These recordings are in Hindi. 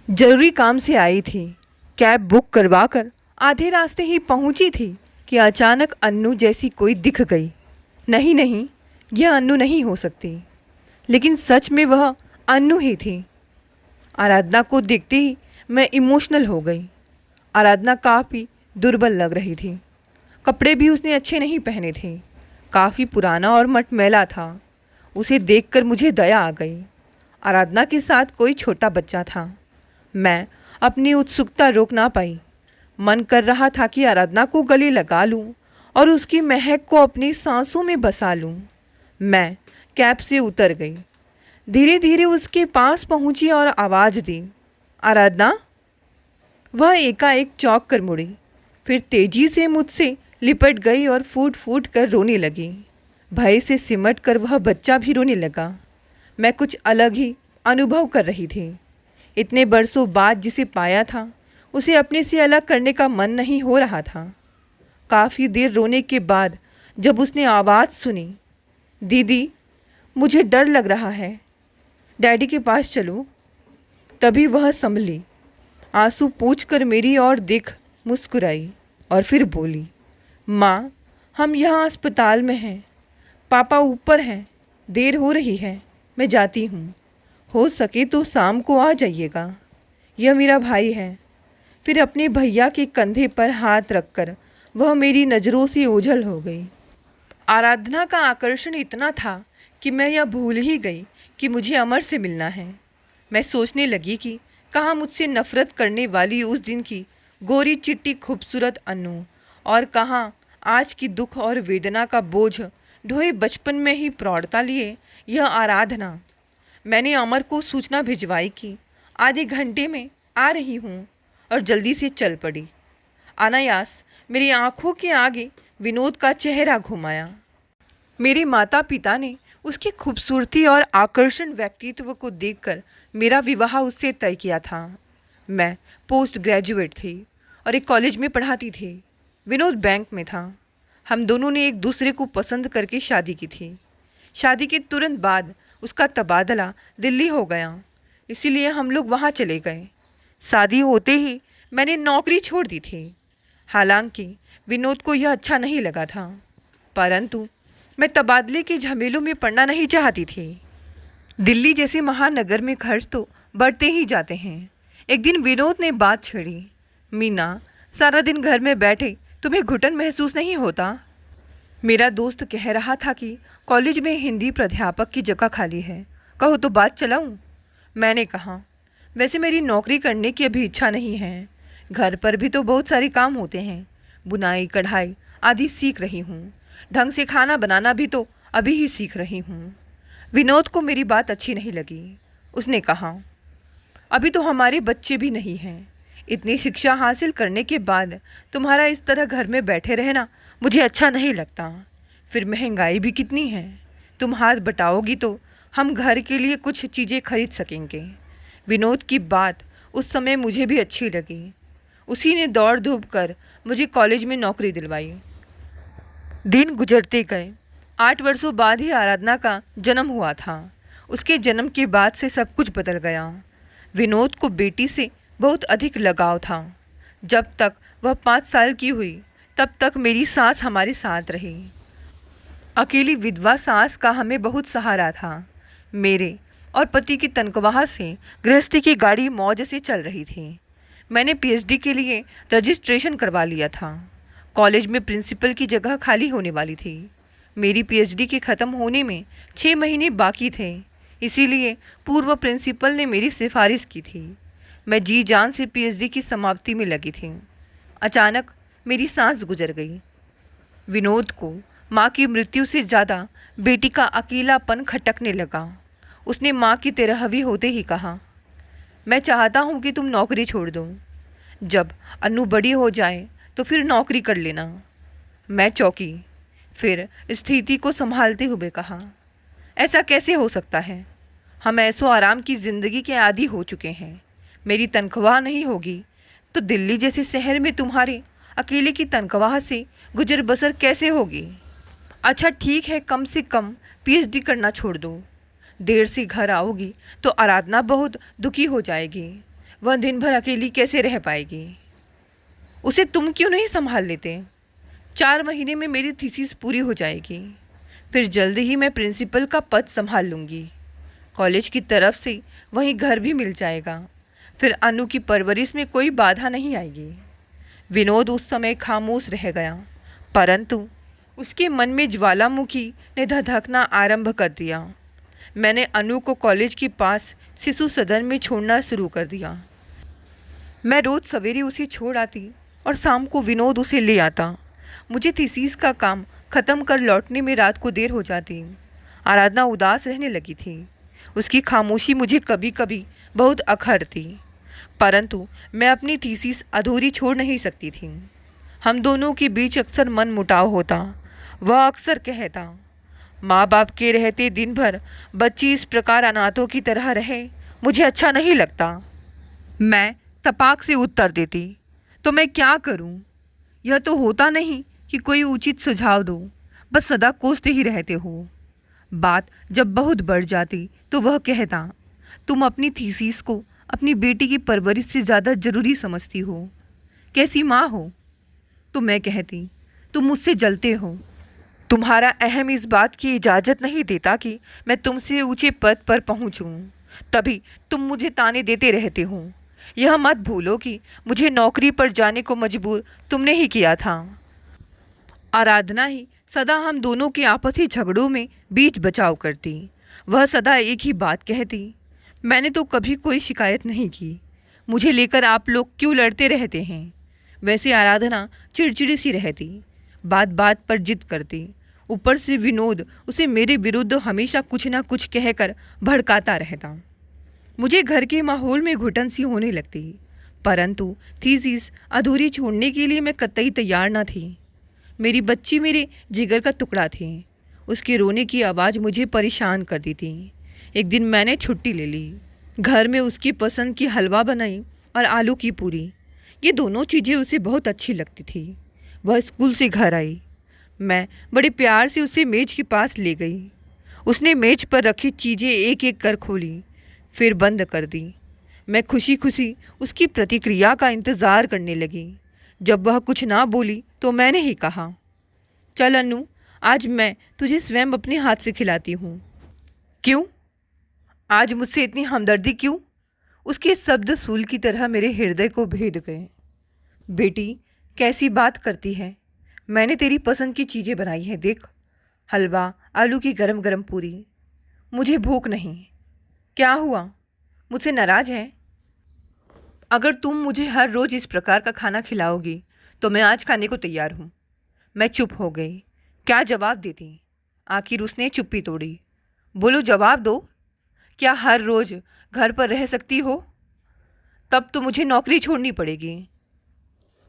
जरूरी काम से आई थी। कैब बुक करवा कर आधे रास्ते ही पहुंची थी कि अचानक अन्नू जैसी कोई दिख गई। नहीं नहीं, यह अन्नू नहीं हो सकती, लेकिन सच में वह अन्नू ही थी। आराधना को देखते ही मैं इमोशनल हो गई। आराधना काफ़ी दुर्बल लग रही थी। कपड़े भी उसने अच्छे नहीं पहने थे, काफ़ी पुराना और मटमैला था। उसे देखकर मुझे दया आ गई। आराधना के साथ कोई छोटा बच्चा था। मैं अपनी उत्सुकता रोक ना पाई। मन कर रहा था कि आराधना को गले लगा लूं और उसकी महक को अपनी सांसों में बसा लूं। मैं कैब से उतर गई, धीरे धीरे उसके पास पहुंची और आवाज़ दी, आराधना। वह एकाएक चौंक कर मुड़ी, फिर तेजी से मुझसे लिपट गई और फूट फूट कर रोने लगी। भय से सिमट कर वह बच्चा भी रोने लगा। मैं कुछ अलग ही अनुभव कर रही थी। इतने बरसों बाद जिसे पाया था, उसे अपने से अलग करने का मन नहीं हो रहा था। काफ़ी देर रोने के बाद जब उसने आवाज़ सुनी, दीदी मुझे डर लग रहा है, डैडी के पास चलो, तभी वह संभली। आंसू पोंछकर मेरी ओर देख मुस्कुराई और फिर बोली, माँ हम यहाँ अस्पताल में हैं, पापा ऊपर हैं, देर हो रही है, मैं जाती हूँ। हो सके तो शाम को आ जाइएगा। यह मेरा भाई है। फिर अपने भैया के कंधे पर हाथ रखकर वह मेरी नज़रों से ओझल हो गई। आराधना का आकर्षण इतना था कि मैं यह भूल ही गई कि मुझे अमर से मिलना है। मैं सोचने लगी कि कहाँ मुझसे नफ़रत करने वाली उस दिन की गोरी चिट्टी खूबसूरत अन्नू, और कहाँ आज की दुख और वेदना का बोझ ढोए बचपन में ही प्रौढ़ता लिए यह आराधना। मैंने अमर को सूचना भिजवाई कि आधे घंटे में आ रही हूँ और जल्दी से चल पड़ी। अनायास मेरी आंखों के आगे विनोद का चेहरा घुमाया। मेरे माता पिता ने उसकी खूबसूरती और आकर्षण व्यक्तित्व को देखकर मेरा विवाह उससे तय किया था। मैं पोस्ट ग्रेजुएट थी और एक कॉलेज में पढ़ाती थी। विनोद बैंक में था। हम दोनों ने एक दूसरे को पसंद करके शादी की थी। शादी के तुरंत बाद उसका तबादला दिल्ली हो गया, इसीलिए हम लोग वहाँ चले गए। शादी होते ही मैंने नौकरी छोड़ दी थी। हालांकि विनोद को यह अच्छा नहीं लगा था, परंतु मैं तबादले के झमेलों में पड़ना नहीं चाहती थी। दिल्ली जैसे महानगर में खर्च तो बढ़ते ही जाते हैं। एक दिन विनोद ने बात छेड़ी, मीना सारा दिन घर में बैठे तुम्हें घुटन महसूस नहीं होता? मेरा दोस्त कह रहा था कि कॉलेज में हिंदी प्राध्यापक की जगह खाली है, कहो तो बात चलाऊं? मैंने कहा, वैसे मेरी नौकरी करने की अभी इच्छा नहीं है। घर पर भी तो बहुत सारे काम होते हैं, बुनाई कढ़ाई आदि सीख रही हूँ। ढंग से खाना बनाना भी तो अभी ही सीख रही हूँ। विनोद को मेरी बात अच्छी नहीं लगी। उसने कहा, अभी तो हमारे बच्चे भी नहीं हैं। इतनी शिक्षा हासिल करने के बाद तुम्हारा इस तरह घर में बैठे रहना मुझे अच्छा नहीं लगता। फिर महंगाई भी कितनी है, तुम हाथ बटाओगी तो हम घर के लिए कुछ चीज़ें खरीद सकेंगे। विनोद की बात उस समय मुझे भी अच्छी लगी। उसी ने दौड़ धूप कर मुझे कॉलेज में नौकरी दिलवाई। दिन गुजरते गए। 8 वर्षों बाद ही आराधना का जन्म हुआ था। उसके जन्म के बाद से सब कुछ बदल गया। विनोद को बेटी से बहुत अधिक लगाव था। जब तक वह 5 साल की हुई तब तक मेरी सास हमारे साथ रही। अकेली विधवा सास का हमें बहुत सहारा था। मेरे और पति की तनख्वाह से गृहस्थी की गाड़ी मौज से चल रही थी। मैंने पीएचडी के लिए रजिस्ट्रेशन करवा लिया था। कॉलेज में प्रिंसिपल की जगह खाली होने वाली थी। मेरी पीएचडी के ख़त्म होने में 6 महीने बाकी थे, इसीलिए पूर्व प्रिंसिपल ने मेरी सिफारिश की थी। मैं जी जान से पीएचडी की समाप्ति में लगी थी। अचानक मेरी सांस गुजर गई। विनोद को माँ की मृत्यु से ज़्यादा बेटी का अकेलापन खटकने लगा। उसने माँ की तेरहवीं होते ही कहा, मैं चाहता हूँ कि तुम नौकरी छोड़ दो। जब अन्नू बड़ी हो जाए तो फिर नौकरी कर लेना। मैं चौंकी, फिर स्थिति को संभालते हुए कहा, ऐसा कैसे हो सकता है? हम ऐसो आराम की ज़िंदगी के आदी हो चुके हैं। मेरी तनख्वाह नहीं होगी तो दिल्ली जैसे शहर में तुम्हारे अकेले की तनख्वाह से गुजर बसर कैसे होगी? अच्छा ठीक है, कम से कम पीएचडी करना छोड़ दो। देर से घर आओगी तो आराधना बहुत दुखी हो जाएगी। वह दिन भर अकेली कैसे रह पाएगी? उसे तुम क्यों नहीं संभाल लेते? 4 महीने में मेरी थीसिस पूरी हो जाएगी, फिर जल्दी ही मैं प्रिंसिपल का पद संभाल लूँगी। कॉलेज की तरफ से वहीं घर भी मिल जाएगा, फिर अनु की परवरिश में कोई बाधा नहीं आएगी। विनोद उस समय खामोश रह गया, परंतु उसके मन में ज्वालामुखी ने धधकना आरंभ कर दिया। मैंने अनु को कॉलेज के पास शिशु सदन में छोड़ना शुरू कर दिया। मैं रोज़ सवेरे उसे छोड़ आती और शाम को विनोद उसे ले आता। मुझे थीसिस का काम ख़त्म कर लौटने में रात को देर हो जाती। आराधना उदास रहने लगी थी। उसकी खामोशी मुझे कभी कभी बहुत अखरती, परंतु मैं अपनी थीसिस अधूरी छोड़ नहीं सकती थी। हम दोनों के बीच अक्सर मन मुटाव होता। वह अक्सर कहता, माँ बाप के रहते दिन भर बच्ची इस प्रकार अनाथों की तरह रहे, मुझे अच्छा नहीं लगता। मैं तपाक से उत्तर देती, तो मैं क्या करूँ? यह तो होता नहीं कि कोई उचित सुझाव दो, बस सदा कोसते ही रहते हो। बात जब बहुत बढ़ जाती तो वह कहता, तुम अपनी थीसिस को अपनी बेटी की परवरिश से ज़्यादा ज़रूरी समझती हो। कैसी माँ हो? तो मैं कहती, तुम मुझसे जलते हो। तुम्हारा अहम इस बात की इजाज़त नहीं देता कि मैं तुमसे ऊंचे पद पर पहुंचूं, तभी तुम मुझे ताने देते रहते हो। यह मत भूलो कि मुझे नौकरी पर जाने को मजबूर तुमने ही किया था। आराधना ही सदा हम दोनों के आपसी झगड़ों में बीच बचाव करती। वह सदा एक ही बात कहती, मैंने तो कभी कोई शिकायत नहीं की, मुझे लेकर आप लोग क्यों लड़ते रहते हैं? वैसे आराधना चिड़चिड़ी सी रहती, बात बात पर जिद करती। ऊपर से विनोद उसे मेरे विरुद्ध हमेशा कुछ ना कुछ कहकर भड़काता रहता। मुझे घर के माहौल में घुटन सी होने लगती, परंतु थीसिस अधूरी छोड़ने के लिए मैं कतई तैयार न थी। मेरी बच्ची मेरे जिगर का टुकड़ा थी। उसके रोने की आवाज़ मुझे परेशान कर दी थी। एक दिन मैंने छुट्टी ले ली। घर में उसकी पसंद की हलवा बनाई और आलू की पूरी। ये दोनों चीज़ें उसे बहुत अच्छी लगती थी। वह स्कूल से घर आई। मैं बड़े प्यार से उसे मेज के पास ले गई। उसने मेज पर रखी चीज़ें एक एक कर खोली, फिर बंद कर दी। मैं खुशी खुशी उसकी प्रतिक्रिया का इंतज़ार करने लगी। जब वह कुछ ना बोली तो मैंने ही कहा, चल अनु, आज मैं तुझे स्वयं अपने हाथ से खिलाती हूँ। क्यों? आज मुझसे इतनी हमदर्दी क्यों? उसके शब्द सूल की तरह मेरे हृदय को भेद गए। बेटी, कैसी बात करती है? मैंने तेरी पसंद की चीज़ें बनाई हैं, देख, हलवा, आलू की गरम गरम पूरी। मुझे भूख नहीं। क्या हुआ? मुझसे नाराज़ है? अगर तुम मुझे हर रोज़ इस प्रकार का खाना खिलाओगी तो मैं आज खाने को तैयार हूँ। मैं चुप हो गई। क्या जवाब देती? आखिर उसने चुप्पी तोड़ी। बोलो, जवाब दो। क्या हर रोज़ घर पर रह सकती हो? तब तो मुझे नौकरी छोड़नी पड़ेगी,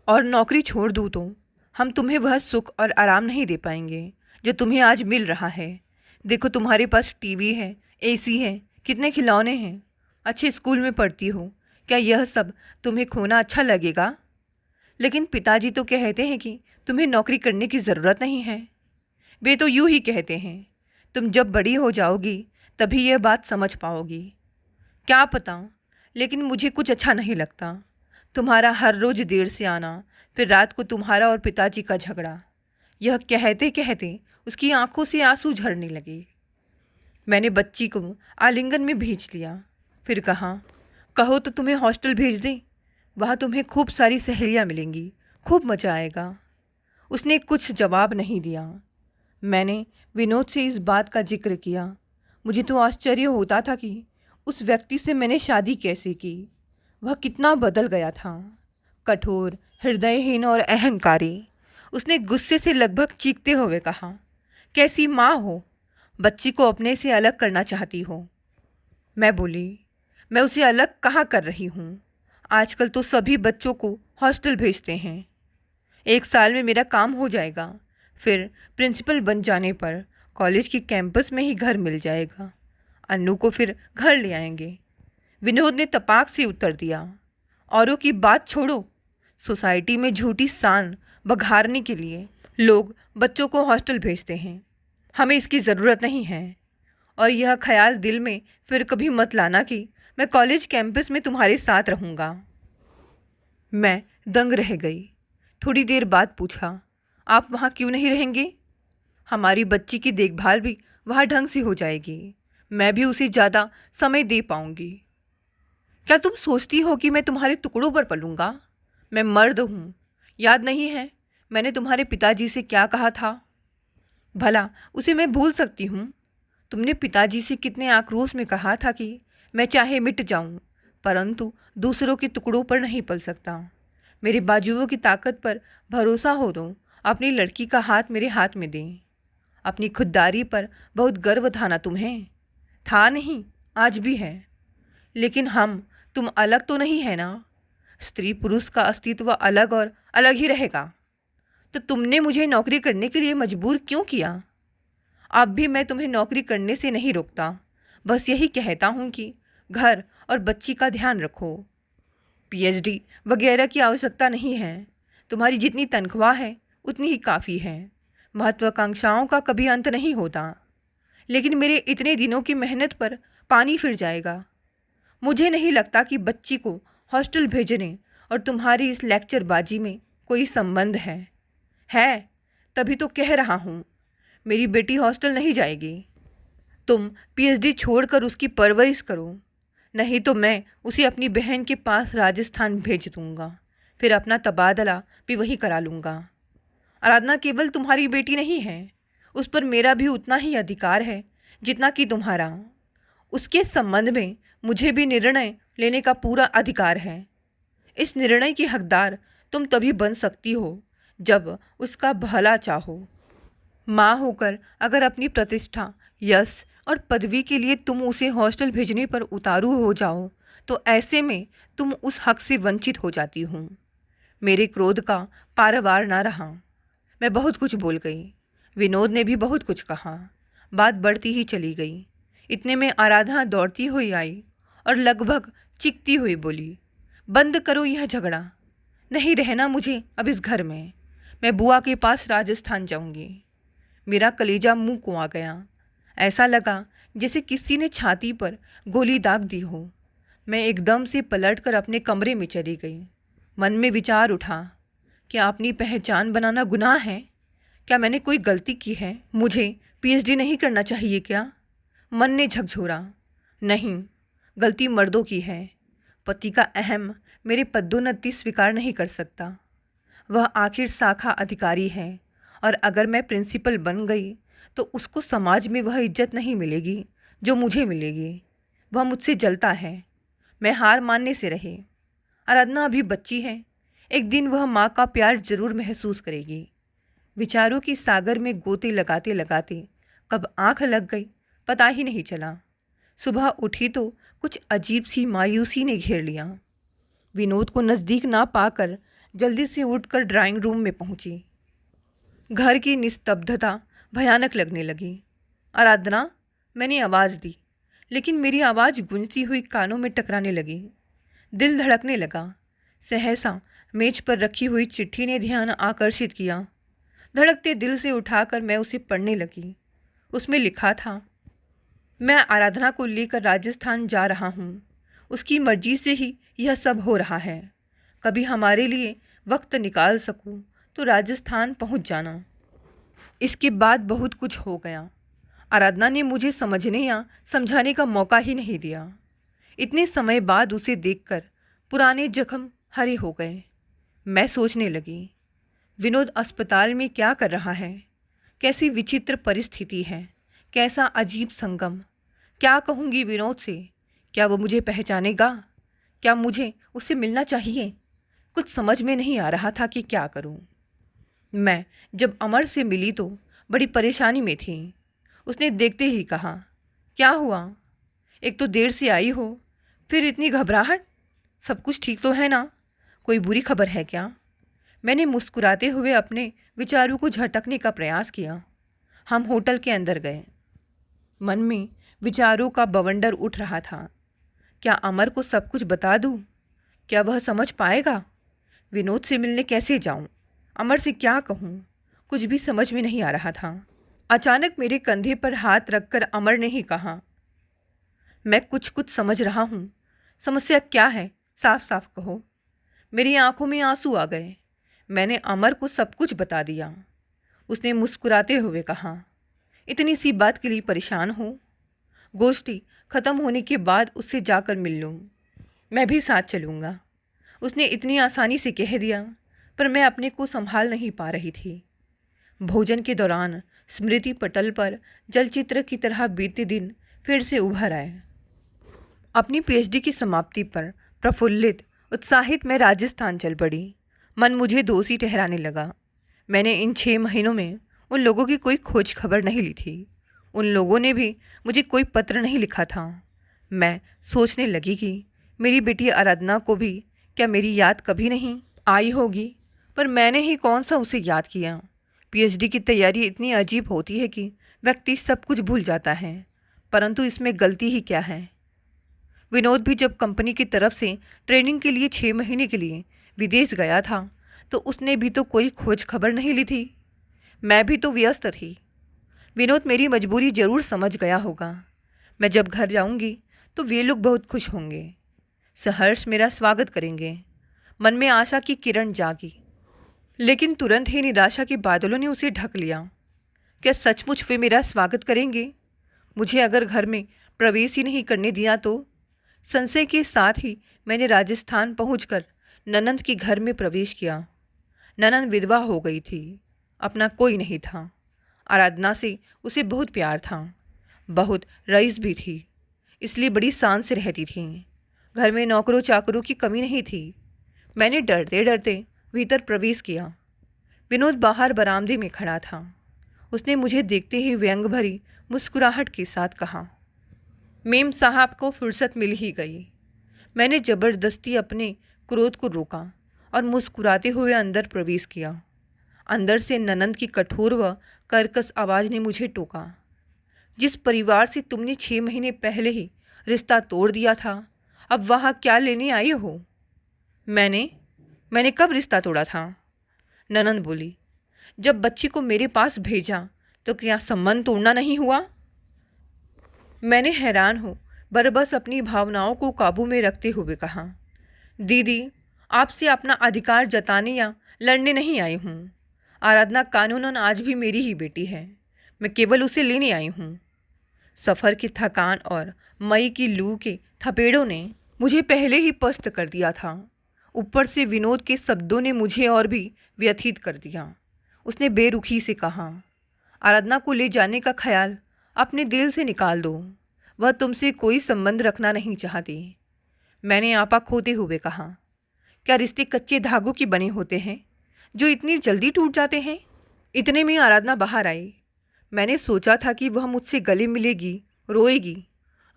और नौकरी छोड़ दूँ तो हम तुम्हें वह सुख और आराम नहीं दे पाएंगे जो तुम्हें आज मिल रहा है। देखो, तुम्हारे पास टीवी है, एसी है, कितने खिलौने हैं, अच्छे स्कूल में पढ़ती हो। क्या यह सब तुम्हें खोना अच्छा लगेगा? लेकिन पिताजी तो कहते हैं कि तुम्हें नौकरी करने की ज़रूरत नहीं है। वे तो यूँ ही कहते हैं। तुम जब बड़ी हो जाओगी तभी यह बात समझ पाओगी। क्या पता, लेकिन मुझे कुछ अच्छा नहीं लगता। तुम्हारा हर रोज़ देर से आना, फिर रात को तुम्हारा और पिताजी का झगड़ा। यह कहते कहते उसकी आंखों से आंसू झरने लगे। मैंने बच्ची को आलिंगन में भेज लिया, फिर कहा, कहो तो तुम्हें हॉस्टल भेज दें, वहाँ तुम्हें खूब सारी सहेलियाँ मिलेंगी, खूब मज़ा आएगा। उसने कुछ जवाब नहीं दिया। मैंने विनोद से इस बात का जिक्र किया। मुझे तो आश्चर्य होता था कि उस व्यक्ति से मैंने शादी कैसे की। वह कितना बदल गया था, कठोर, हृदयहीन और अहंकारी। उसने गुस्से से लगभग चीखते हुए कहा, कैसी माँ हो, बच्ची को अपने से अलग करना चाहती हो? मैं बोली, मैं उसे अलग कहाँ कर रही हूँ? आजकल तो सभी बच्चों को हॉस्टल भेजते हैं। 1 साल में मेरा काम हो जाएगा, फिर प्रिंसिपल बन जाने पर कॉलेज के कैंपस में ही घर मिल जाएगा। अन्नू को फिर घर ले आएंगे। विनोद ने तपाक से उत्तर दिया, औरों की बात छोड़ो। सोसाइटी में झूठी शान बघारने के लिए लोग बच्चों को हॉस्टल भेजते हैं। हमें इसकी ज़रूरत नहीं है। और यह ख्याल दिल में फिर कभी मत लाना कि मैं कॉलेज कैंपस में तुम्हारे साथ रहूँगा। मैं दंग रह गई। थोड़ी देर बाद पूछा, आप वहाँ क्यों नहीं रहेंगे? हमारी बच्ची की देखभाल भी वहाँ ढंग से हो जाएगी, मैं भी उसे ज़्यादा समय दे पाऊँगी। क्या तुम सोचती हो कि मैं तुम्हारे टुकड़ों पर पलूँगा? मैं मर्द हूँ, याद नहीं है मैंने तुम्हारे पिताजी से क्या कहा था? भला उसे मैं भूल सकती हूँ? तुमने पिताजी से कितने आक्रोश में कहा था कि मैं चाहे मिट जाऊँ, परंतु दूसरों के टुकड़ों पर नहीं पल सकता। मेरे बाजुओं की ताकत पर भरोसा हो तो अपनी लड़की का हाथ मेरे हाथ में दें। अपनी खुददारी पर बहुत गर्व था ना तुम्हें? था नहीं, आज भी है। लेकिन तुम अलग तो नहीं है ना? स्त्री पुरुष का अस्तित्व अलग और अलग ही रहेगा। तो तुमने मुझे नौकरी करने के लिए मजबूर क्यों किया? अब भी मैं तुम्हें नौकरी करने से नहीं रोकता, बस यही कहता हूँ कि घर और बच्ची का ध्यान रखो। पीएचडी वगैरह की आवश्यकता नहीं है। तुम्हारी जितनी तनख्वाह है उतनी ही काफ़ी है। महत्वाकांक्षाओं का कभी अंत नहीं होता। लेकिन मेरे इतने दिनों की मेहनत पर पानी फिर जाएगा। मुझे नहीं लगता कि बच्ची को हॉस्टल भेजने और तुम्हारी इस लेक्चरबाजी में कोई संबंध है तभी तो कह रहा हूँ, मेरी बेटी हॉस्टल नहीं जाएगी। तुम पीएचडी छोड़कर उसकी परवरिश करो, नहीं तो मैं उसे अपनी बहन के पास राजस्थान भेज दूँगा, फिर अपना तबादला भी वहीं करा लूँगा। आराधना केवल तुम्हारी बेटी नहीं है, उस पर मेरा भी उतना ही अधिकार है जितना कि तुम्हारा। उसके संबंध में मुझे भी निर्णय लेने का पूरा अधिकार है। इस निर्णय की हकदार तुम तभी बन सकती हो जब उसका भला चाहो। माँ होकर अगर अपनी प्रतिष्ठा, यश और पदवी के लिए तुम उसे हॉस्टल भेजने पर उतारू हो जाओ तो ऐसे में तुम उस हक से वंचित हो जाती हूँ। मेरे क्रोध का पारावार ना रहा। मैं बहुत कुछ बोल गई। विनोद ने भी बहुत कुछ कहा। बात बढ़ती ही चली गई। इतने में आराधना दौड़ती हुई आई और लगभग चीखती हुई बोली, बंद करो यह झगड़ा। नहीं रहना मुझे अब इस घर में। मैं बुआ के पास राजस्थान जाऊंगी। मेरा कलेजा मुंह को आ गया। ऐसा लगा जैसे किसी ने छाती पर गोली दाग दी हो। मैं एकदम से पलटकर अपने कमरे में चली गई। मन में विचार उठा, क्या अपनी पहचान बनाना गुनाह है? क्या मैंने कोई गलती की है? मुझे पीएचडी नहीं करना चाहिए क्या? मन ने झकझोरा, नहीं, गलती मर्दों की है। पति का अहम मेरे पदोन्नति स्वीकार नहीं कर सकता। वह आखिर शाखा अधिकारी है और अगर मैं प्रिंसिपल बन गई तो उसको समाज में वह इज्जत नहीं मिलेगी जो मुझे मिलेगी। वह मुझसे जलता है। मैं हार मानने से रहे। आराधना अभी बच्ची है, एक दिन वह माँ का प्यार जरूर महसूस करेगी। विचारों की सागर में गोते लगाते लगाते कब आंख लग गई पता ही नहीं चला। सुबह उठी तो कुछ अजीब सी मायूसी ने घेर लिया। विनोद को नज़दीक ना पाकर जल्दी से उठकर ड्राइंग रूम में पहुंची। घर की निस्तब्धता भयानक लगने लगी। आराधना, मैंने आवाज़ दी, लेकिन मेरी आवाज़ गूंजती हुई कानों में टकराने लगी। दिल धड़कने लगा। सहसा मेज पर रखी हुई चिट्ठी ने ध्यान आकर्षित किया। धड़कते दिल से उठाकर मैं उसे पढ़ने लगी। उसमें लिखा था, मैं आराधना को लेकर राजस्थान जा रहा हूँ। उसकी मर्जी से ही यह सब हो रहा है। कभी हमारे लिए वक्त निकाल सकूँ तो राजस्थान पहुँच जाना। इसके बाद बहुत कुछ हो गया। आराधना ने मुझे समझने या समझाने का मौका ही नहीं दिया। इतने समय बाद उसे देखकर पुराने जख्म हरे हो गए। मैं सोचने लगी, विनोद अस्पताल में क्या कर रहा है? कैसी विचित्र परिस्थिति है, कैसा अजीब संगम। क्या कहूँगी विनोद से? क्या वो मुझे पहचानेगा? क्या मुझे उससे मिलना चाहिए? कुछ समझ में नहीं आ रहा था कि क्या करूँ। मैं जब अमर से मिली तो बड़ी परेशानी में थी। उसने देखते ही कहा, क्या हुआ? एक तो देर से आई हो, फिर इतनी घबराहट। सब कुछ ठीक तो है ना? कोई बुरी खबर है क्या? मैंने मुस्कुराते हुए अपने विचारों को झटकने का प्रयास किया। हम होटल के अंदर गए। मन में विचारों का बवंडर उठ रहा था। क्या अमर को सब कुछ बता दूं? क्या वह समझ पाएगा? विनोद से मिलने कैसे जाऊं? अमर से क्या कहूं? कुछ भी समझ में नहीं आ रहा था। अचानक मेरे कंधे पर हाथ रखकर अमर ने ही कहा, मैं कुछ कुछ समझ रहा हूं, समस्या क्या है, साफ साफ कहो। मेरी आंखों में आंसू आ गए। मैंने अमर को सब कुछ बता दिया। उसने मुस्कुराते हुए कहा, इतनी सी बात के लिए परेशान हो? गोष्ठी खत्म होने के बाद उससे जाकर मिल लूँ। मैं भी साथ चलूँगा। उसने इतनी आसानी से कह दिया, पर मैं अपने को संभाल नहीं पा रही थी। भोजन के दौरान स्मृति पटल पर चलचित्र की तरह बीते दिन फिर से उभर आए। अपनी पीएचडी की समाप्ति पर प्रफुल्लित उत्साहित मैं राजस्थान चल पड़ी। मन मुझे दोषी ठहराने लगा। मैंने इन 6 महीनों में उन लोगों की कोई खोज खबर नहीं ली थी। उन लोगों ने भी मुझे कोई पत्र नहीं लिखा था। मैं सोचने लगी कि मेरी बेटी आराधना को भी क्या मेरी याद कभी नहीं आई होगी, पर मैंने ही कौन सा उसे याद किया। पीएचडी की तैयारी इतनी अजीब होती है कि व्यक्ति सब कुछ भूल जाता है, परंतु इसमें गलती ही क्या है। विनोद भी जब कंपनी की तरफ से ट्रेनिंग के लिए 6 महीने के लिए विदेश गया था, तो उसने भी तो कोई खोज खबर नहीं ली थी। मैं भी तो व्यस्त थी। विनोद मेरी मजबूरी जरूर समझ गया होगा। मैं जब घर जाऊंगी तो वे लोग बहुत खुश होंगे, सहर्ष मेरा स्वागत करेंगे। मन में आशा की किरण जागी, लेकिन तुरंत ही निराशा के बादलों ने उसे ढक लिया। क्या सचमुच वे मेरा स्वागत करेंगे? मुझे अगर घर में प्रवेश ही नहीं करने दिया तो? संशय के साथ ही मैंने राजस्थान पहुंचकर ननंद के घर में प्रवेश किया। ननंद विधवा हो गई थी, अपना कोई नहीं था। आराधना से उसे बहुत प्यार था, बहुत रईस भी थी, इसलिए बड़ी शान से रहती थी। घर में नौकरों चाकरों की कमी नहीं थी। मैंने डरते डरते भीतर प्रवेश किया। विनोद बाहर बरामदे में खड़ा था। उसने मुझे देखते ही व्यंग भरी मुस्कुराहट के साथ कहा, मेम साहब को फुर्सत मिल ही गई। मैंने ज़बरदस्ती अपने क्रोध को रोका और मुस्कुराते हुए अंदर प्रवेश किया। अंदर से ननंद की कठोर व कर्कश आवाज़ ने मुझे टोका, जिस परिवार से तुमने 6 महीने पहले ही रिश्ता तोड़ दिया था, अब वहाँ क्या लेने आई हो? मैंने कब रिश्ता तोड़ा था? ननंद बोली, जब बच्ची को मेरे पास भेजा तो क्या संबंध तोड़ना नहीं हुआ? मैंने हैरान हो बरबस अपनी भावनाओं को काबू में रखते हुए कहा, दीदी, आपसे अपना अधिकार जताने या लड़ने नहीं आई हूँ। आराधना कानूनन आज भी मेरी ही बेटी है। मैं केवल उसे लेने आई हूँ। सफ़र की थकान और मई की लू के थपेड़ों ने मुझे पहले ही पस्त कर दिया था। ऊपर से विनोद के शब्दों ने मुझे और भी व्यथित कर दिया। उसने बेरुखी से कहा, आराधना को ले जाने का ख्याल अपने दिल से निकाल दो। वह तुमसे कोई संबंध रखना नहीं चाहती। मैंने आपा खोते हुए कहा, क्या रिश्ते कच्चे धागों के बने होते हैं जो इतनी जल्दी टूट जाते हैं? इतने में आराधना बाहर आई। मैंने सोचा था कि वह मुझसे गले मिलेगी, रोएगी।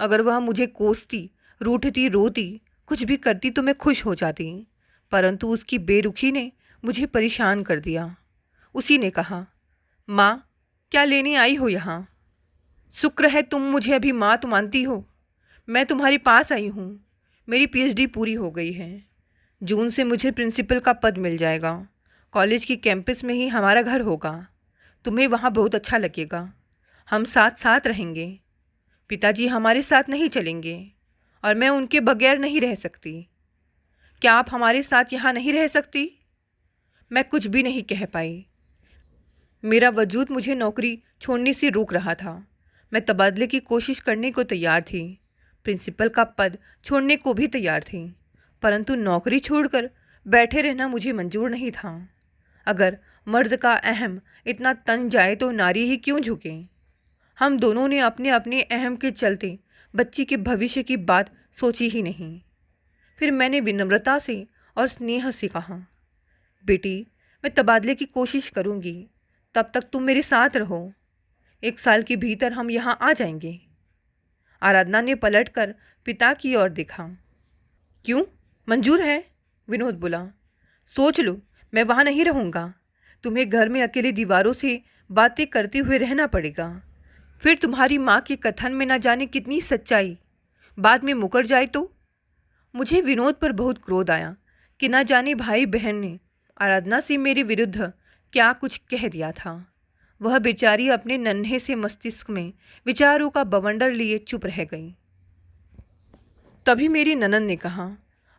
अगर वह मुझे कोसती, रूठती, रोती, कुछ भी करती तो मैं खुश हो जाती, परंतु उसकी बेरुखी ने मुझे परेशान कर दिया। उसी ने कहा, माँ, क्या लेने आई हो यहाँ? शुक्र है तुम मुझे अभी माँ तो मानती हो। मैं तुम्हारे पास आई हूँ। मेरी पीएचडी पूरी हो गई है। जून से मुझे प्रिंसिपल का पद मिल जाएगा। कॉलेज की कैंपस में ही हमारा घर होगा। तुम्हें वहाँ बहुत अच्छा लगेगा। हम साथ साथ रहेंगे। पिताजी हमारे साथ नहीं चलेंगे और मैं उनके बगैर नहीं रह सकती। क्या आप हमारे साथ यहाँ नहीं रह सकती? मैं कुछ भी नहीं कह पाई। मेरा वजूद मुझे नौकरी छोड़ने से रोक रहा था। मैं तबादले की कोशिश करने को तैयार थी, प्रिंसिपल का पद छोड़ने को भी तैयार थी, परंतु नौकरी छोड़कर बैठे रहना मुझे मंजूर नहीं था। अगर मर्द का अहम इतना तन जाए तो नारी ही क्यों झुके? हम दोनों ने अपने अपने अहम के चलते बच्ची के भविष्य की बात सोची ही नहीं। फिर मैंने विनम्रता से और स्नेह से कहा, बेटी, मैं तबादले की कोशिश करूँगी, तब तक तुम मेरे साथ रहो। 1 साल के भीतर हम यहाँ आ जाएंगे। आराधना ने पलटकर पिता की ओर देखा। क्यों, मंजूर है? विनोद बोला। सोच लो, मैं वहाँ नहीं रहूँगा। तुम्हें घर में अकेले दीवारों से बातें करते हुए रहना पड़ेगा। फिर तुम्हारी माँ के कथन में न जाने कितनी सच्चाई बाद में मुकर जाए तो? मुझे विनोद पर बहुत क्रोध आया कि न जाने भाई बहन ने आराधना से मेरे विरुद्ध क्या कुछ कह दिया था। वह बेचारी अपने नन्हे से मस्तिष्क में विचारों का बवंडर लिए चुप रह गई। तभी मेरी ननद ने कहा,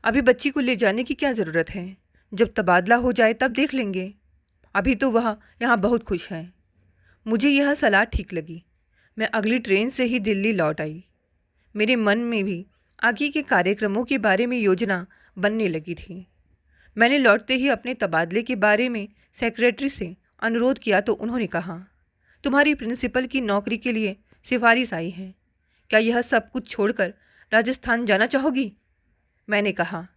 अभी बच्ची को ले जाने की क्या ज़रूरत है, जब तबादला हो जाए तब देख लेंगे। अभी तो वह यहाँ बहुत खुश हैं। मुझे यह सलाह ठीक लगी। मैं अगली ट्रेन से ही दिल्ली लौट आई। मेरे मन में भी आगे के कार्यक्रमों के बारे में योजना बनने लगी थी। मैंने लौटते ही अपने तबादले के बारे में सेक्रेटरी से अनुरोध किया तो उन्होंने कहा, तुम्हारी प्रिंसिपल की नौकरी के लिए सिफारिश आई है, क्या यह सब कुछ छोड़कर राजस्थान जाना चाहोगी? मैंने कहा,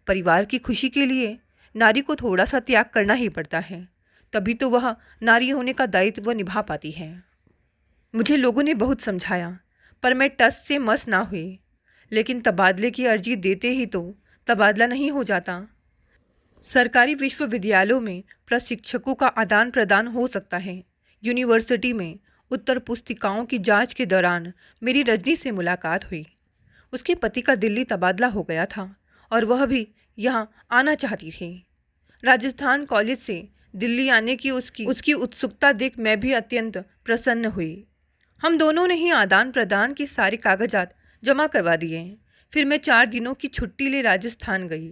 परिवार की खुशी के लिए नारी को थोड़ा सा त्याग करना ही पड़ता है, तभी तो वह नारी होने का दायित्व निभा पाती है। मुझे लोगों ने बहुत समझाया, पर मैं टस से मस ना हुई। लेकिन तबादले की अर्जी देते ही तो तबादला नहीं हो जाता। सरकारी विश्वविद्यालयों में प्रशिक्षकों का आदान प्रदान हो सकता है। यूनिवर्सिटी में उत्तर पुस्तिकाओं की जांच के दौरान मेरी रजनी से मुलाकात हुई। उसके पति का दिल्ली तबादला हो गया था और वह भी यहाँ आना चाहती थी। राजस्थान कॉलेज से दिल्ली आने की उसकी उत्सुकता देख मैं भी अत्यंत प्रसन्न हुई। हम दोनों ने ही आदान प्रदान के सारे कागजात जमा करवा दिए। फिर मैं 4 दिनों की छुट्टी ले राजस्थान गई।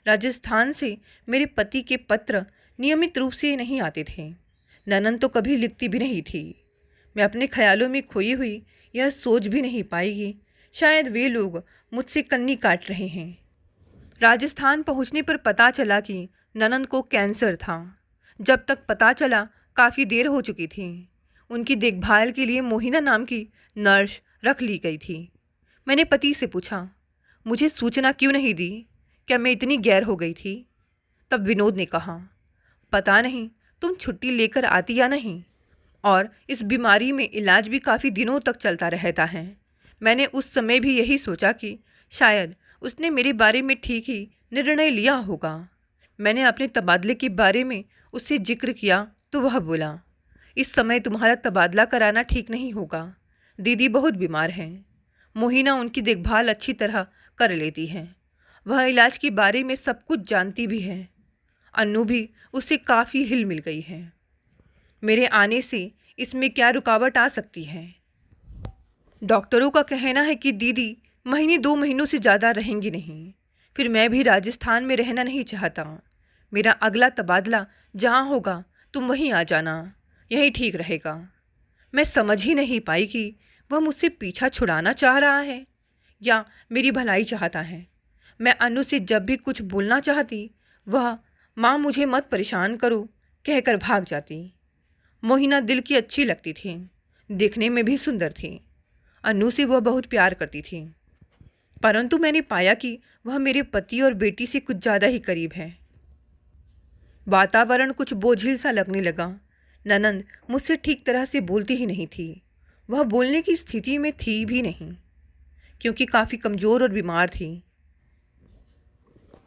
राजस्थान से मेरे पति के पत्र नियमित रूप से नहीं आते थे। ननद तो कभी लिखती भी नहीं थी। मैं अपने ख्यालों में खोई हुई यह सोच भी नहीं पाई, शायद वे लोग मुझसे कन्नी काट रहे हैं। राजस्थान पहुंचने पर पता चला कि ननद को कैंसर था। जब तक पता चला काफ़ी देर हो चुकी थी। उनकी देखभाल के लिए मोहिना नाम की नर्स रख ली गई थी। मैंने पति से पूछा, मुझे सूचना क्यों नहीं दी? क्या मैं इतनी गैर हो गई थी? तब विनोद ने कहा, पता नहीं तुम छुट्टी लेकर आती या नहीं, और इस बीमारी में इलाज भी काफ़ी दिनों तक चलता रहता है। मैंने उस समय भी यही सोचा कि शायद उसने मेरे बारे में ठीक ही निर्णय लिया होगा। मैंने अपने तबादले के बारे में उससे जिक्र किया तो वह बोला, इस समय तुम्हारा तबादला कराना ठीक नहीं होगा। दीदी बहुत बीमार हैं। मोहिना उनकी देखभाल अच्छी तरह कर लेती है। वह इलाज के बारे में सब कुछ जानती भी है। अन्नू भी उससे काफ़ी हिल मिल गई है। मेरे आने से इसमें क्या रुकावट आ सकती है? डॉक्टरों का कहना है कि दीदी महीने 2 महीनों से ज़्यादा रहेंगी नहीं। फिर मैं भी राजस्थान में रहना नहीं चाहता। मेरा अगला तबादला जहाँ होगा तुम वहीं आ जाना, यही ठीक रहेगा। मैं समझ ही नहीं पाई कि वह मुझसे पीछा छुड़ाना चाह रहा है या मेरी भलाई चाहता है। मैं अनु से जब भी कुछ बोलना चाहती, वह माँ मुझे मत परेशान करो कहकर भाग जाती। मोहिना दिल की अच्छी लगती थी, देखने में भी सुंदर थी। अनु से वह बहुत प्यार करती थी, परंतु मैंने पाया कि वह मेरे पति और बेटी से कुछ ज़्यादा ही करीब है। वातावरण कुछ बोझिल सा लगने लगा। ननद मुझसे ठीक तरह से बोलती ही नहीं थी। वह बोलने की स्थिति में थी भी नहीं, क्योंकि काफ़ी कमज़ोर और बीमार थी।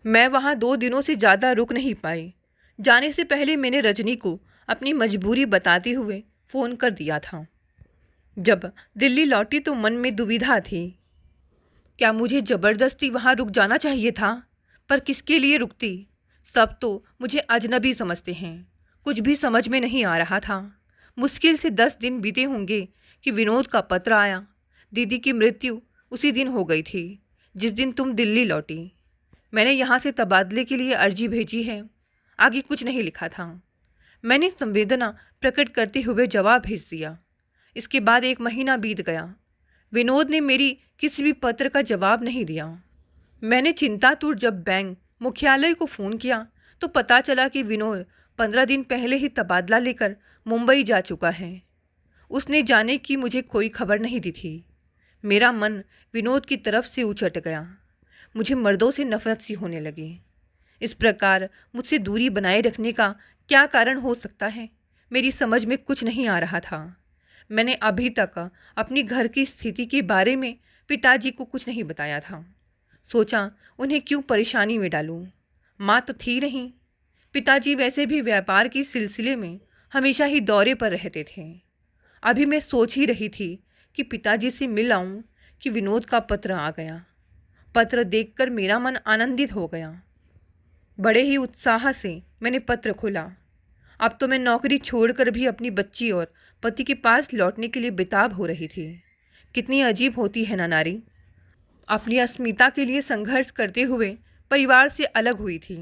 मैं वहाँ 2 दिनों से ज़्यादा रुक नहीं पाई। जाने से पहले मैंने रजनी को अपनी मजबूरी बताते हुए फ़ोन कर दिया था। जब दिल्ली लौटी तो मन में दुविधा थी। क्या मुझे ज़बरदस्ती वहाँ रुक जाना चाहिए था? पर किसके लिए रुकती? सब तो मुझे अजनबी समझते हैं। कुछ भी समझ में नहीं आ रहा था। मुश्किल से 10 दिन बीते होंगे कि विनोद का पत्र आया। दीदी की मृत्यु उसी दिन हो गई थी जिस दिन तुम दिल्ली लौटी। मैंने यहाँ से तबादले के लिए अर्जी भेजी है। आगे कुछ नहीं लिखा था। मैंने संवेदना प्रकट करते हुए जवाब भेज दिया। इसके बाद 1 महीना बीत गया। विनोद ने मेरी किसी भी पत्र का जवाब नहीं दिया। मैंने चिंतातुर जब बैंक मुख्यालय को फ़ोन किया तो पता चला कि विनोद 15 दिन पहले ही तबादला लेकर मुंबई जा चुका है। उसने जाने की मुझे कोई खबर नहीं दी थी। मेरा मन विनोद की तरफ से उचट गया। मुझे मर्दों से नफरत सी होने लगी। इस प्रकार मुझसे दूरी बनाए रखने का क्या कारण हो सकता है, मेरी समझ में कुछ नहीं आ रहा था। मैंने अभी तक अपनी घर की स्थिति के बारे में पिताजी को कुछ नहीं बताया था। सोचा उन्हें क्यों परेशानी में डालूं। माँ तो थी नहीं। पिताजी वैसे भी व्यापार के सिलसिले में हमेशा ही दौरे पर रहते थे। अभी मैं सोच ही रही थी कि पिताजी से मिल आऊं कि विनोद का पत्र आ गया। पत्र देखकर मेरा मन आनंदित हो गया। बड़े ही उत्साह से मैंने पत्र खोला। अब तो मैं नौकरी छोड़कर भी अपनी बच्ची और पति के पास लौटने के लिए बेताब हो रही थी। कितनी अजीब होती है ना नारी। अपनी अस्मिता के लिए संघर्ष करते हुए परिवार से अलग हुई थी।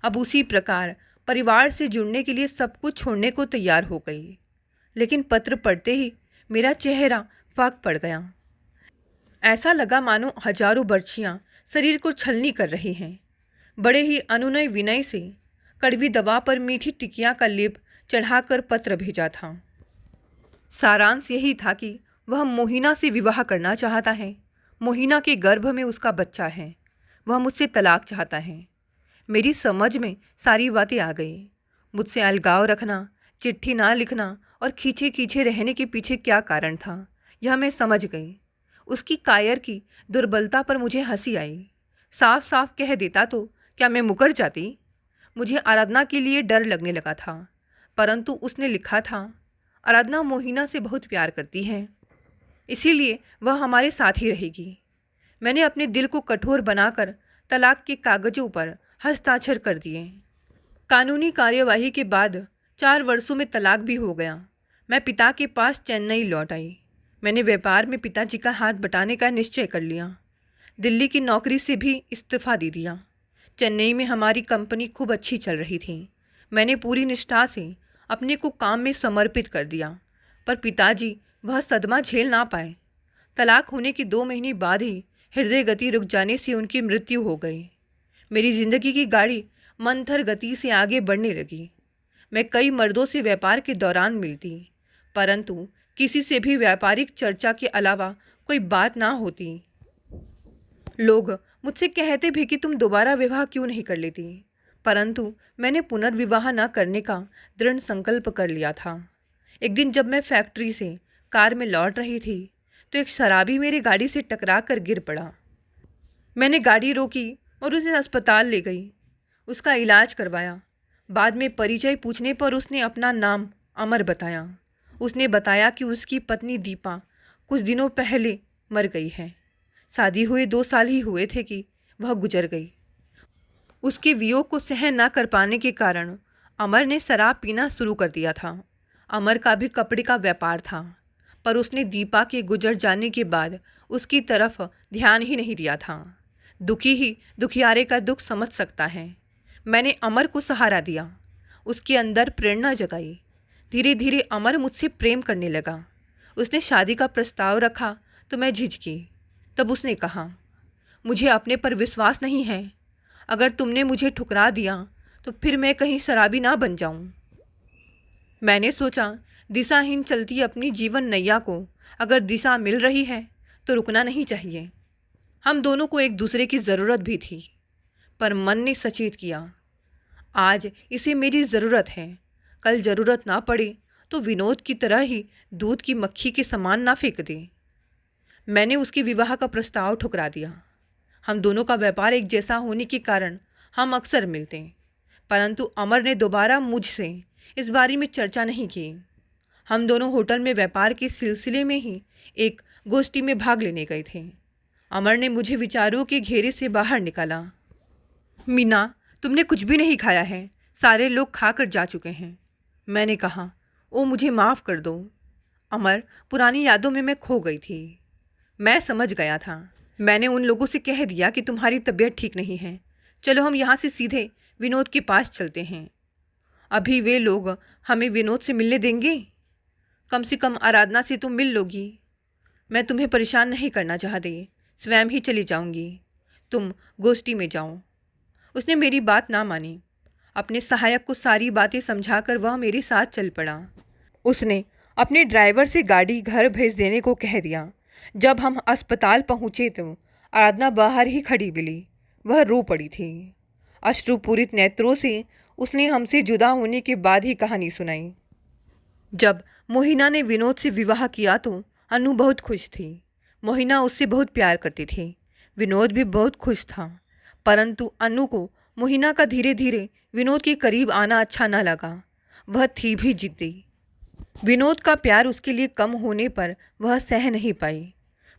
अब उसी प्रकार परिवार से जुड़ने के लिए सब कुछ छोड़ने को तैयार हो गई। लेकिन पत्र पढ़ते ही मेरा चेहरा फाक पड़ गया। ऐसा लगा मानो हजारों बर्छियाँ शरीर को छलनी कर रही हैं। बड़े ही अनुनय विनय से कड़वी दवा पर मीठी टिकिया का लेप चढ़ाकर पत्र भेजा था। सारांश यही था कि वह मोहिना से विवाह करना चाहता है। मोहिना के गर्भ में उसका बच्चा है। वह मुझसे तलाक चाहता है। मेरी समझ में सारी बातें आ गई। मुझसे अलगाव रखना, चिट्ठी ना लिखना और खींचे खींचे रहने के पीछे क्या कारण था, यह मैं समझ गई। उसकी कायर की दुर्बलता पर मुझे हंसी आई। साफ साफ कह देता तो क्या मैं मुकर जाती? मुझे आराधना के लिए डर लगने लगा था, परंतु उसने लिखा था, आराधना मोहिना से बहुत प्यार करती है, इसीलिए वह हमारे साथ ही रहेगी। मैंने अपने दिल को कठोर बनाकर तलाक के कागजों पर हस्ताक्षर कर दिए। कानूनी कार्यवाही के बाद 4 वर्षों में तलाक भी हो गया। मैं पिता के पास चेन्नई लौट आई। मैंने व्यापार में पिताजी का हाथ बटाने का निश्चय कर लिया। दिल्ली की नौकरी से भी इस्तीफा दे दिया। चेन्नई में हमारी कंपनी खूब अच्छी चल रही थी। मैंने पूरी निष्ठा से अपने को काम में समर्पित कर दिया, पर पिताजी वह सदमा झेल ना पाए। तलाक होने के 2 महीने बाद ही हृदय गति रुक जाने से उनकी मृत्यु हो गई। मेरी जिंदगी की गाड़ी मंथर गति से आगे बढ़ने लगी। मैं कई मर्दों से व्यापार के दौरान मिलती, परंतु किसी से भी व्यापारिक चर्चा के अलावा कोई बात ना होती। लोग मुझसे कहते भी कि तुम दोबारा विवाह क्यों नहीं कर लेती, परंतु मैंने पुनर्विवाह न करने का दृढ़ संकल्प कर लिया था। एक दिन जब मैं फैक्ट्री से कार में लौट रही थी तो एक शराबी मेरी गाड़ी से टकरा कर गिर पड़ा। मैंने गाड़ी रोकी और उसे अस्पताल ले गई, उसका इलाज करवाया। बाद में परिचय पूछने पर उसने अपना नाम अमर बताया। उसने बताया कि उसकी पत्नी दीपा कुछ दिनों पहले मर गई है। शादी हुए 2 साल ही हुए थे कि वह गुजर गई। उसके वियोग को सहन ना कर पाने के कारण अमर ने शराब पीना शुरू कर दिया था। अमर का भी कपड़े का व्यापार था, पर उसने दीपा के गुजर जाने के बाद उसकी तरफ ध्यान ही नहीं दिया था। दुखी ही दुखियारे का दुख समझ सकता है। मैंने अमर को सहारा दिया, उसके अंदर प्रेरणा जगाई। धीरे धीरे अमर मुझसे प्रेम करने लगा। उसने शादी का प्रस्ताव रखा तो मैं झिझकी। तब उसने कहा, मुझे अपने पर विश्वास नहीं है। अगर तुमने मुझे ठुकरा दिया तो फिर मैं कहीं शराबी ना बन जाऊं। मैंने सोचा, दिशाहीन चलती अपनी जीवन नैया को अगर दिशा मिल रही है तो रुकना नहीं चाहिए। हम दोनों को एक दूसरे की ज़रूरत भी थी, पर मन ने सचेत किया, आज इसे मेरी ज़रूरत है, कल ज़रूरत ना पड़े तो विनोद की तरह ही दूध की मक्खी के समान ना फेंक दे। मैंने उसके विवाह का प्रस्ताव ठुकरा दिया। हम दोनों का व्यापार एक जैसा होने के कारण हम अक्सर मिलते, परंतु अमर ने दोबारा मुझसे इस बारे में चर्चा नहीं की। हम दोनों होटल में व्यापार के सिलसिले में ही एक गोष्ठी में भाग लेने गए थे। अमर ने मुझे विचारों के घेरे से बाहर निकाला। मीना, तुमने कुछ भी नहीं खाया है, सारे लोग खा कर जा चुके हैं। मैंने कहा, ओ मुझे माफ़ कर दो अमर, पुरानी यादों में मैं खो गई थी। मैं समझ गया था। मैंने उन लोगों से कह दिया कि तुम्हारी तबीयत ठीक नहीं है, चलो हम यहाँ से सीधे विनोद के पास चलते हैं। अभी वे लोग हमें विनोद से मिलने देंगे? कम से कम आराधना से तुम मिल लोगी। मैं तुम्हें परेशान नहीं करना चाहती, स्वयं ही चली जाऊंगी, तुम गोष्ठी में जाओ। उसने मेरी बात ना मानी। अपने सहायक को सारी बातें समझाकर वह मेरे साथ चल पड़ा। उसने अपने ड्राइवर से गाड़ी घर भेज देने को कह दिया। जब हम अस्पताल पहुँचे तो आराधना बाहर ही खड़ी मिली। वह रो पड़ी थी। अश्रुपूरित नेत्रों से उसने हमसे जुदा होने के बाद ही कहानी सुनाई। जब मोहिना ने विनोद से विवाह किया तो अनु बहुत खुश थी। मोहिना उससे बहुत प्यार करती थी। विनोद भी बहुत खुश था, परंतु अनु को मोहिना का धीरे धीरे विनोद के करीब आना अच्छा न लगा। वह थी भी जिद्दी। विनोद का प्यार उसके लिए कम होने पर वह सह नहीं पाई।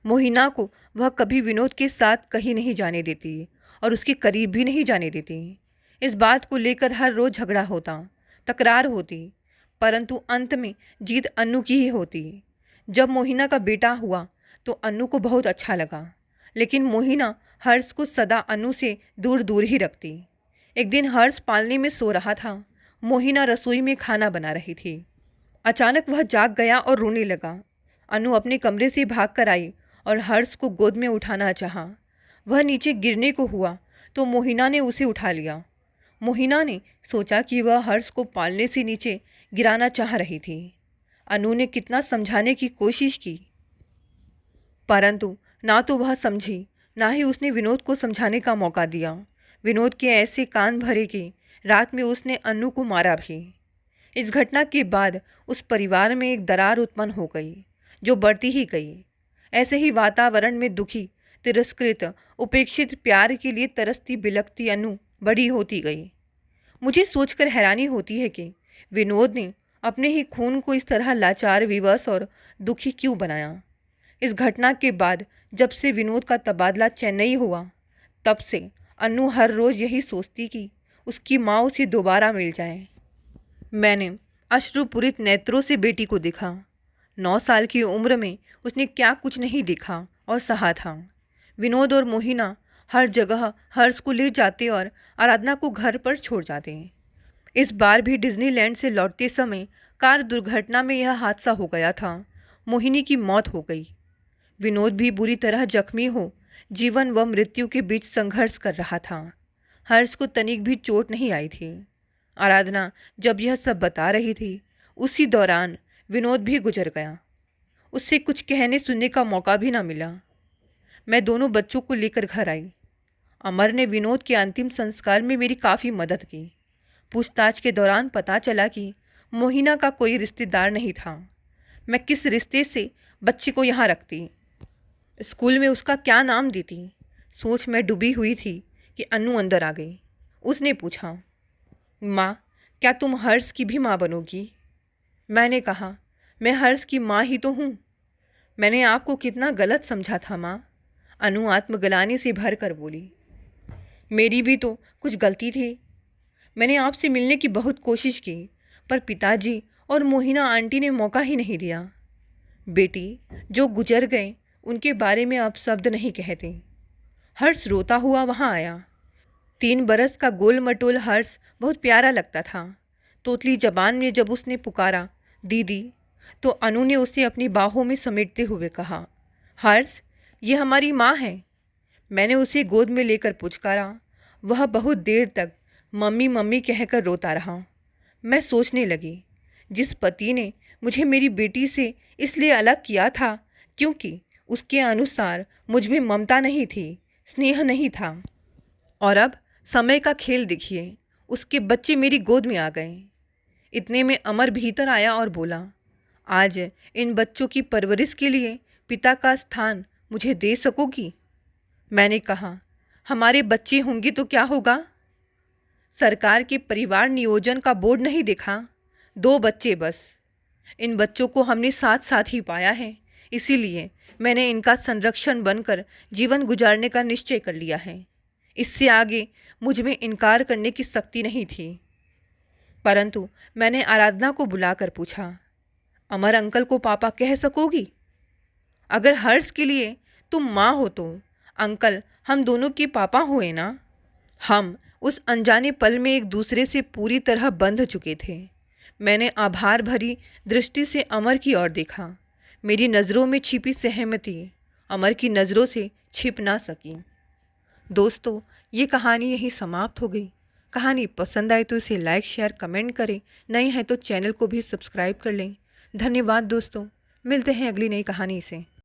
मोहिना को वह कभी विनोद के साथ कहीं नहीं जाने देती और उसके करीब भी नहीं जाने देती। इस बात को लेकर हर रोज़ झगड़ा होता, तकरार होती, परंतु अंत में जीत अन्नू की ही होती। जब मोहिना का बेटा हुआ तो अन्नू को बहुत अच्छा लगा, लेकिन मोहिना हर्ष को सदा अनु से दूर दूर ही रखती। एक दिन हर्ष पालने में सो रहा था। मोहिना रसोई में खाना बना रही थी। अचानक वह जाग गया और रोने लगा। अनु अपने कमरे से भाग कर आई और हर्ष को गोद में उठाना चाहा। वह नीचे गिरने को हुआ तो मोहिना ने उसे उठा लिया। मोहिना ने सोचा कि वह हर्ष को पालने से नीचे गिराना चाह रही थी। अनु ने कितना समझाने की कोशिश की, परंतु ना तो वह समझी, ना ही उसने विनोद को समझाने का मौका दिया। विनोद के ऐसे कान भरे कि रात में उसने अनु को मारा भी। इस घटना के बाद उस परिवार में एक दरार उत्पन्न हो गई, जो बढ़ती ही गई। ऐसे ही वातावरण में दुखी, तिरस्कृत, उपेक्षित, प्यार के लिए तरसती बिलखती अनु बड़ी होती गई। मुझे सोचकर हैरानी होती है कि विनोद ने अपने ही खून को इस तरह लाचार, विवश और दुखी क्यों बनाया। इस घटना के बाद जब से विनोद का तबादला चेन्नई हुआ, तब से अनु हर रोज़ यही सोचती कि उसकी माँ उसे दोबारा मिल जाए। मैंने अश्रुपूरित नेत्रों से बेटी को देखा। 9 साल की उम्र में उसने क्या कुछ नहीं देखा और सहा था। विनोद और मोहिना हर जगह हर्ष को ले जाते और आराधना को घर पर छोड़ जाते। इस बार भी डिज्नीलैंड से लौटते समय कार दुर्घटना में यह हादसा हो गया था। मोहिनी की मौत हो गई। विनोद भी बुरी तरह जख्मी हो जीवन व मृत्यु के बीच संघर्ष कर रहा था। हर्ष को तनिक भी चोट नहीं आई थी। आराधना जब यह सब बता रही थी, उसी दौरान विनोद भी गुजर गया। उससे कुछ कहने सुनने का मौका भी ना मिला। मैं दोनों बच्चों को लेकर घर आई। अमर ने विनोद के अंतिम संस्कार में मेरी काफ़ी मदद की। पूछताछ के दौरान पता चला कि मोहिना का कोई रिश्तेदार नहीं था। मैं किस रिश्ते से बच्चे को यहाँ रखती, स्कूल में उसका क्या नाम देती, सोच में डूबी हुई थी कि अनु अंदर आ गई। उसने पूछा, माँ, क्या तुम हर्ष की भी माँ बनोगी? मैंने कहा, मैं हर्ष की माँ ही तो हूँ। मैंने आपको कितना गलत समझा था माँ। अनु आत्मग्लानि से भर कर बोली, मेरी भी तो कुछ गलती थी। मैंने आपसे मिलने की बहुत कोशिश की, पर पिताजी और मोहिना आंटी ने मौका ही नहीं दिया। बेटी, जो गुजर गए उनके बारे में आप शब्द नहीं कहते। हर्ष रोता हुआ वहाँ आया। 3 बरस का गोल मटोल हर्ष बहुत प्यारा लगता था। तोतली जबान में जब उसने पुकारा दीदी, तो अनु ने उसे अपनी बाहों में समेटते हुए कहा, हर्ष, ये हमारी माँ है। मैंने उसे गोद में लेकर पुचकारा। वह बहुत देर तक मम्मी मम्मी कहकर रोता रहा। मैं सोचने लगी, जिस पति ने मुझे मेरी बेटी से इसलिए अलग किया था क्योंकि उसके अनुसार मुझ में ममता नहीं थी, स्नेह नहीं था, और अब समय का खेल देखिए, उसके बच्चे मेरी गोद में आ गए। इतने में अमर भीतर आया और बोला, आज इन बच्चों की परवरिश के लिए पिता का स्थान मुझे दे सकोगी? मैंने कहा, हमारे बच्चे होंगे तो क्या होगा? सरकार के परिवार नियोजन का बोर्ड नहीं देखा? 2 बच्चे बस। इन बच्चों को हमने साथ साथ ही पाया है, इसीलिए मैंने इनका संरक्षण बनकर जीवन गुजारने का निश्चय कर लिया है। इससे आगे मुझ में इनकार करने की शक्ति नहीं थी। परंतु मैंने आराधना को बुलाकर पूछा, अमर अंकल को पापा कह सकोगी? अगर हर्ष के लिए तुम माँ हो तो अंकल हम दोनों के पापा हुए ना। हम उस अनजाने पल में एक दूसरे से पूरी तरह बंध चुके थे। मैंने आभार भरी दृष्टि से अमर की ओर देखा। मेरी नज़रों में छिपी सहमति अमर की नज़रों से छिप ना सकी। दोस्तों, ये कहानी यहीं समाप्त हो गई। कहानी पसंद आए तो इसे लाइक, शेयर, कमेंट करें। नए हैं तो चैनल को भी सब्सक्राइब कर लें। धन्यवाद दोस्तों, मिलते हैं अगली नई कहानी से।